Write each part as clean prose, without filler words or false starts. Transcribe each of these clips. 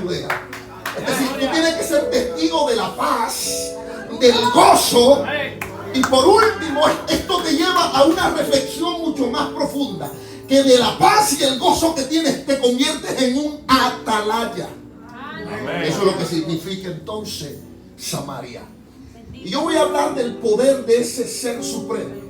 Judea. Es decir, tú tienes que ser testigo de la paz, del gozo. Y por último, esto te lleva a una reflexión mucho más profunda. Que de la paz y el gozo que tienes te conviertes en un atalaya. Eso es lo que significa entonces Samaria. Y yo voy a hablar del poder de ese ser supremo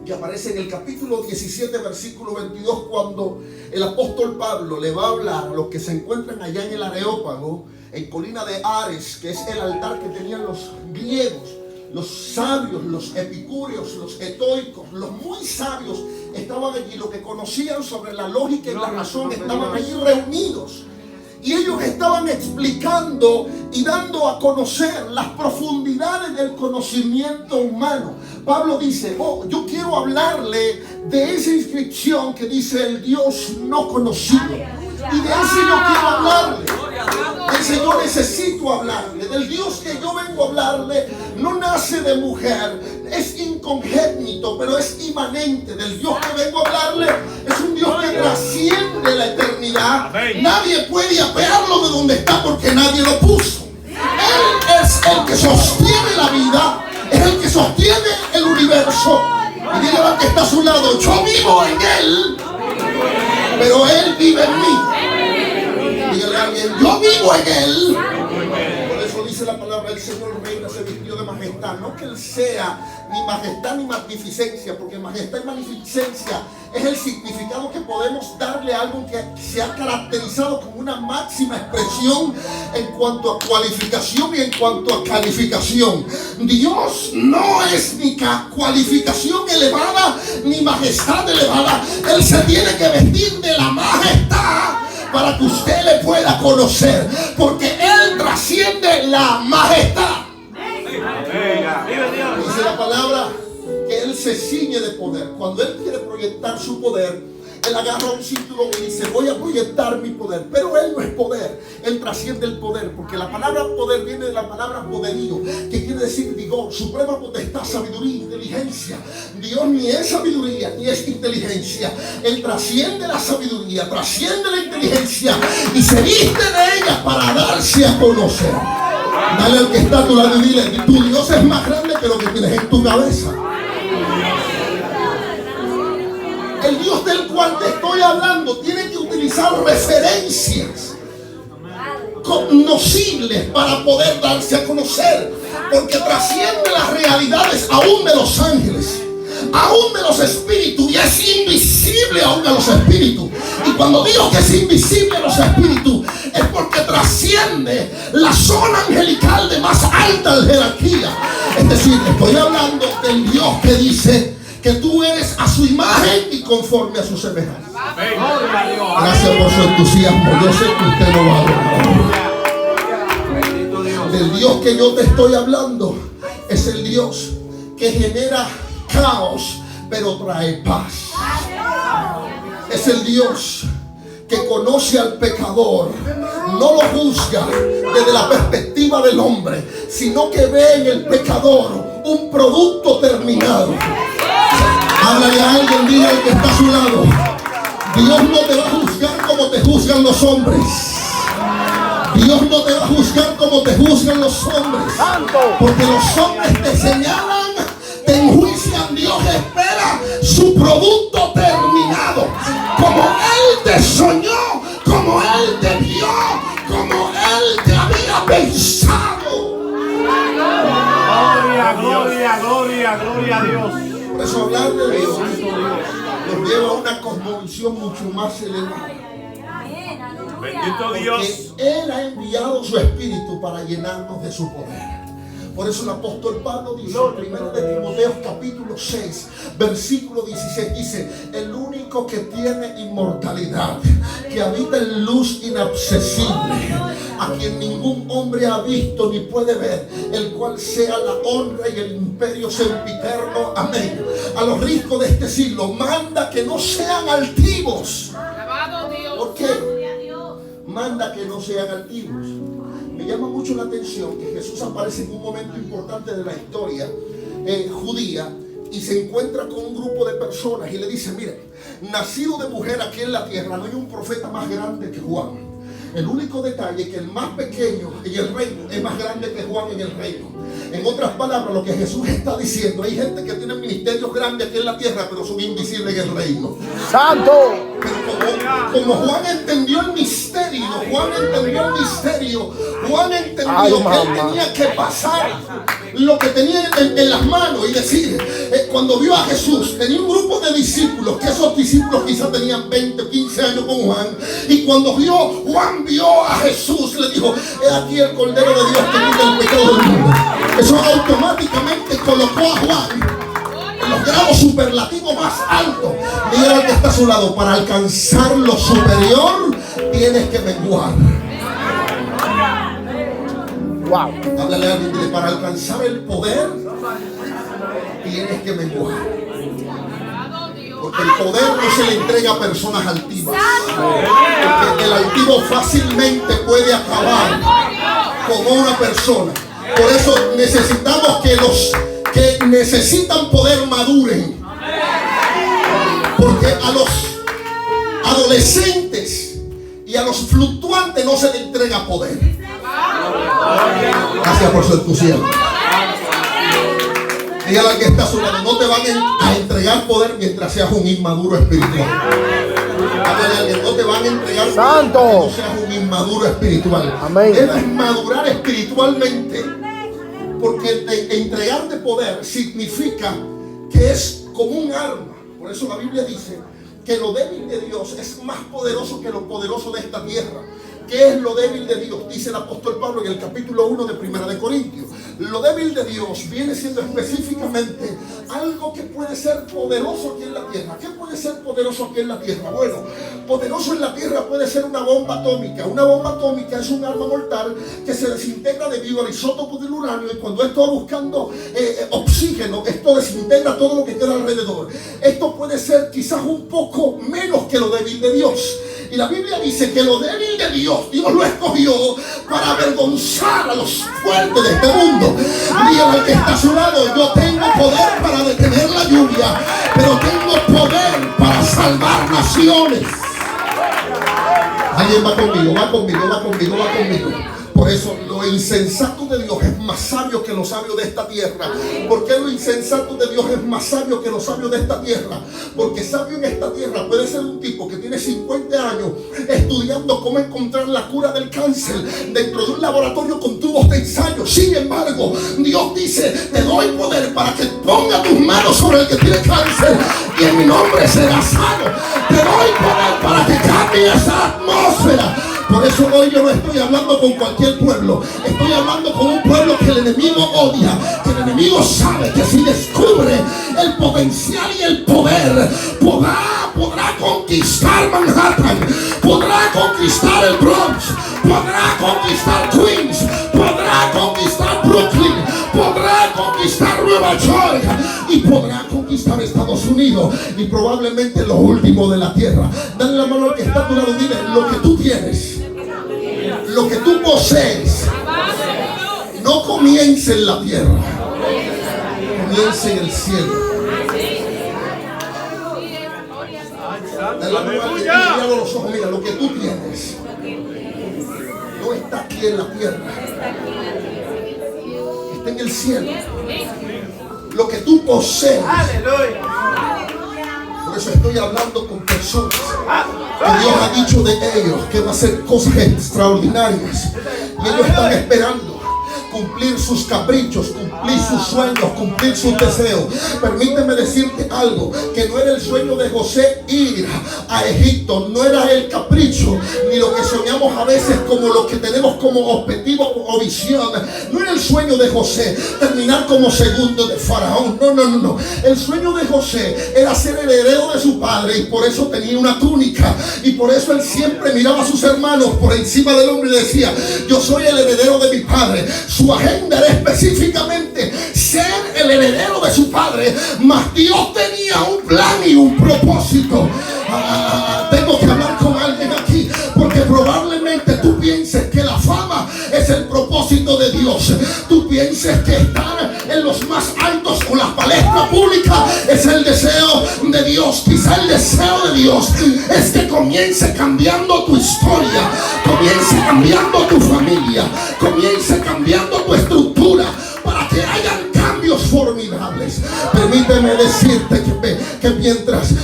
que aparece en el capítulo 17, versículo 22, cuando el apóstol Pablo le va a hablar a los que se encuentran allá en el Areópago, en colina de Ares, que es el altar que tenían los griegos, los sabios, los epicúreos, los estoicos, los muy sabios estaban allí, los que conocían sobre la lógica y la razón estaban allí reunidos. Y ellos estaban explicando y dando a conocer las profundidades del conocimiento humano. Pablo dice, yo quiero hablarle de esa inscripción que dice el Dios no conocido. Y de ese yo quiero hablarle. Ese yo necesito hablarle. Del Dios que yo vengo a hablarle no nace de mujer, es incongénito, pero es inmanente. Del Dios que vengo a hablarle es un Dios que trasciende la eternidad. Nadie puede apearlo de donde está porque nadie lo puso. Él es el que sostiene la vida, es el que sostiene el universo. Y dígale al que está a su lado, yo vivo en Él, pero Él vive en mí. Dígale a alguien, yo vivo en Él. Por eso dice la palabra, el Señor reina, se vistió de majestad. No que Él sea ni majestad ni magnificencia, porque majestad y magnificencia es el significado que podemos darle a algo que se ha caracterizado como una máxima expresión en cuanto a cualificación y en cuanto a calificación. Dios no es ni cualificación elevada ni majestad elevada. Él se tiene que vestir de la majestad para que usted le pueda conocer, porque Él trasciende la majestad. Dice la palabra que Él se ciñe de poder. Cuando Él quiere proyectar su poder, Él agarra un cinturón y dice, voy a proyectar mi poder. Pero Él no es poder, Él trasciende el poder, porque la palabra poder viene de la palabra poderío, que quiere decir vigor, suprema potestad, sabiduría, inteligencia. Dios ni es sabiduría ni es inteligencia. Él trasciende la sabiduría, trasciende la inteligencia y se viste de ella para darse a conocer. Dale al que está a tu lado y dile, tu Dios es más grande que lo que tienes en tu cabeza. El Dios del cual te estoy hablando tiene que utilizar referencias conocibles para poder darse a conocer, porque trasciende las realidades aún de los ángeles, aún de los espíritus, y es invisible aún a los espíritus. Y cuando digo que es invisible a los espíritus, es porque trasciende la zona angelical de más alta jerarquía. Es decir, estoy hablando del Dios que dice que tú eres a su imagen y conforme a su semejanza. Gracias por su entusiasmo. Yo sé que usted lo va a lograr. Del Dios que yo te estoy hablando es el Dios que genera caos pero trae paz. Es el Dios que conoce al pecador, no lo juzga desde la perspectiva del hombre, sino que ve en el pecador un producto terminado. Háblale a alguien, dile al que está a su lado, Dios no te va a juzgar como te juzgan los hombres. Dios no te va a juzgar como te juzgan los hombres, porque los hombres te señalan, te enjuician. Dios espera su producto terminado, como Él te soñó, como Él te vio, como Él te había pensado. Gloria, gloria, gloria, gloria a Dios. Por eso hablar de Dios nos lleva a una cosmovisión mucho más elevada. Bendito Dios. Porque Él ha enviado su Espíritu para llenarnos de su poder. Por eso el apóstol Pablo dice en 1 de Timoteo capítulo 6 versículo 16, dice: el único que tiene inmortalidad, que habita en luz inaccesible, a quien ningún hombre ha visto ni puede ver, el cual sea la honra y el imperio sempiterno. Amén. A los ricos de este siglo manda que no sean altivos. ¿Por qué? Manda que no sean altivos. Me llama mucho la atención que Jesús aparece en un momento importante de la historia judía y se encuentra con un grupo de personas y le dice: miren, nacido de mujer aquí en la tierra no hay un profeta más grande que Juan. El único detalle es que el más pequeño en el reino es más grande que Juan en el reino. En otras palabras, lo que Jesús está diciendo, hay gente que tiene ministerios grandes aquí en la tierra, pero son invisibles en el reino. ¡Santo! Pero como Juan entendió el misterio, Juan entendió Ay, que mamá. él tenía que pasar lo que tenía en las manos y decir, cuando vio a Jesús, tenía un grupo de discípulos, que esos discípulos quizás tenían 20 o 15 años con Juan, y cuando Juan vio a Jesús, le dijo, he aquí el Cordero de Dios que quita el pecado del mundo. Eso automáticamente colocó a Juan en los grados superlativos más altos. Dígale al que está a su lado, para alcanzar lo superior tienes que menguar. Wow. Háblale a alguien, dile, para alcanzar el poder tienes que menguar. Porque el poder no se le entrega a personas altivas. Porque el altivo fácilmente puede acabar con una persona. Por eso necesitamos que los que necesitan poder maduren. Porque a los adolescentes y a los fluctuantes no se le entrega poder. Gracias por su entusiasmo. Dígale al que está a su lado, no te van a entregar poder mientras seas un inmaduro espiritual. Háblale a alguien, no te van a entregar poder ¡Santo! mientras seas un inmaduro espiritual. Amén. Debes madurar espiritualmente, porque entregarte poder significa que es como un arma. Por eso la Biblia dice que lo débil de Dios es más poderoso que lo poderoso de esta tierra. ¿Qué es lo débil de Dios? Dice el apóstol Pablo en el capítulo 1 de Primera de Corintios. Lo débil de Dios viene siendo específicamente algo que puede ser poderoso aquí en la tierra. ¿Qué puede ser poderoso aquí en la tierra? Bueno, poderoso en la tierra puede ser una bomba atómica. Una bomba atómica es un arma mortal que se desintegra debido al isótopo del uranio, y cuando esto va buscando oxígeno, esto desintegra todo lo que queda alrededor. Esto puede ser quizás un poco menos que lo débil de Dios. Y la Biblia dice que lo débil de Dios lo escogió para avergonzar a los fuertes de este mundo. Dígale al que está a su lado, yo tengo poder para detener la lluvia, pero tengo poder para salvar naciones. Alguien va conmigo, va conmigo, va conmigo, va conmigo. Por eso lo insensato de Dios es más sabio que lo sabio de esta tierra. ¿Por qué lo insensato de Dios es más sabio que lo sabio de esta tierra? Porque sabio en esta tierra puede ser un tipo que tiene 50 años estudiando cómo encontrar la cura del cáncer dentro de un laboratorio con tubos de ensayo. Sin embargo, Dios dice, te doy poder para que ponga tus manos sobre el que tiene cáncer y en mi nombre será sano. Te doy poder para que cambie esa atmósfera. Por eso hoy yo no estoy hablando con cualquier pueblo. Estoy hablando con un pueblo que el enemigo odia, que el enemigo sabe que si descubre el potencial y el poder, podrá conquistar Manhattan, podrá conquistar el Bronx, podrá conquistar Queens, podrá conquistar Brooklyn, podrá conquistar Nueva York y podrá conquistar Estados Unidos y probablemente lo último de la tierra. Dale la mano al que está a tu lado, dile, lo que tú tienes, lo que tú posees, no comienza en la tierra, comienza en el cielo. Dale la mano al que tiene, míralo a los ojos, mira, lo que tú tienes no está aquí en la tierra, está en el cielo. Lo que tú posees. Por eso estoy hablando con personas que Dios ha dicho de ellos que va a hacer cosas extraordinarias y ellos están esperando cumplir sus caprichos, cumplir sus sueños, cumplir sus deseos. Permíteme decirte algo, que no era el sueño de José ir a Egipto, no era el capricho, ni lo que soñamos a veces como lo que tenemos como objetivo o visión. No era el sueño de José terminar como segundo de Faraón, no. El sueño de José era ser el heredero de su padre, y por eso tenía una túnica, y por eso él siempre miraba a sus hermanos por encima del hombre y decía, yo soy el heredero de mi padre. Su agenda era específicamente ser el heredero de su padre, mas Dios tenía un plan y un propósito. Tengo que hablar con alguien aquí, porque probablemente tú pienses que la fama es el propósito de Dios. Tú pienses que estar en los más altos o la palestra pública es el deseo de Dios. Quizá el deseo de Dios es que comience cambiando tu historia, comience cambiando tu familia, comience cambiando tu estructura, para que hayan cambios formidables. Permíteme decirte que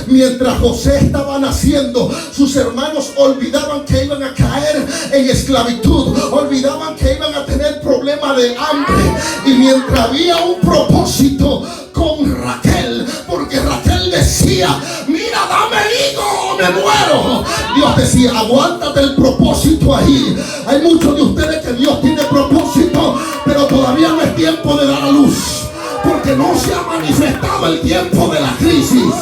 mientras José estaba naciendo, sus hermanos olvidaban que iban a caer en esclavitud, olvidaban que iban a tener problemas de hambre. Y mientras había un propósito con Raquel, porque Raquel decía: mira, dame el hijo o me muero. Dios decía: aguántate el propósito ahí. Hay muchos de ustedes que Dios tiene propósito, pero todavía no es tiempo de dar a luz, porque no se ha manifestado el tiempo de la crisis.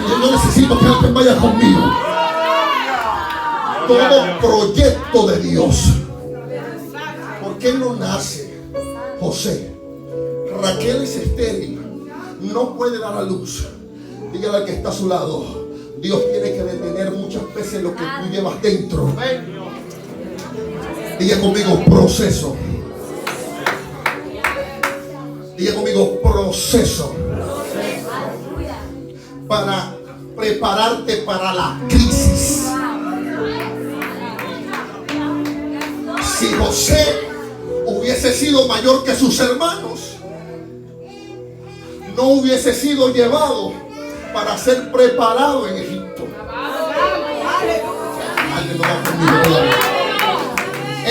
Yo necesito que alguien vaya conmigo. Todo proyecto de Dios, ¿por qué no nace José? Raquel es estéril, no puede dar a luz. Dígale al que está a su lado: Dios tiene que detener muchas veces lo que tú llevas dentro. Diga conmigo: proceso. Diga conmigo: proceso. Para prepararte para la crisis. Si José hubiese sido mayor que sus hermanos, no hubiese sido llevado para ser preparado en Egipto.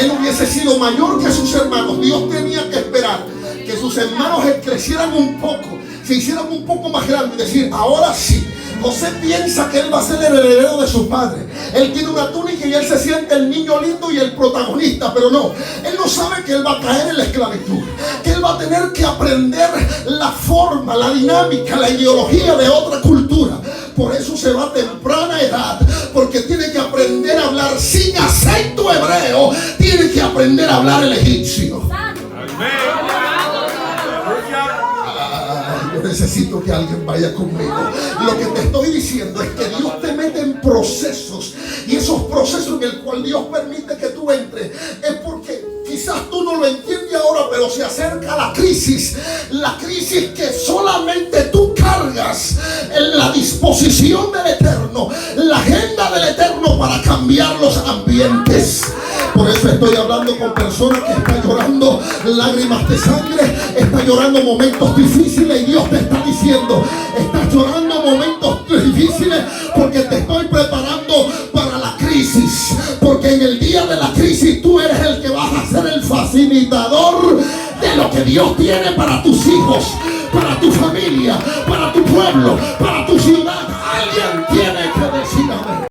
Él hubiese sido mayor que sus hermanos. Dios tenía que esperar que sus hermanos crecieran un poco, se hicieran un poco más grandes y decir: ahora sí. José piensa que él va a ser el heredero de su padre. Él tiene una túnica y él se siente el niño lindo y el protagonista, pero no, él no sabe que él va a caer en la esclavitud, que él va a tener que aprender la forma, la dinámica, la ideología de otra cultura. Por eso se va a temprana edad, porque tiene que aprender a hablar sin acento hebreo, tiene que aprender a hablar el egipcio. Yo necesito que alguien vaya conmigo. Lo que te estoy diciendo es que Dios te mete en procesos, y esos procesos en el cual Dios permite que tú entres es porque quizás tú no lo entiendes ahora, pero se acerca la crisis que solamente tú cargas en la disposición del Eterno, la agenda del Eterno para cambiar los ambientes. Por eso estoy hablando con personas que están llorando lágrimas de sangre, están llorando momentos difíciles, y Dios te está diciendo: estás llorando momentos difíciles porque te estoy preparando para la crisis. Porque en el día de la crisis tú eres el que vas a ser el facilitador de lo que Dios tiene para tus hijos, para tu familia, para tu pueblo, para tu ciudad. Alguien tiene que decir amén.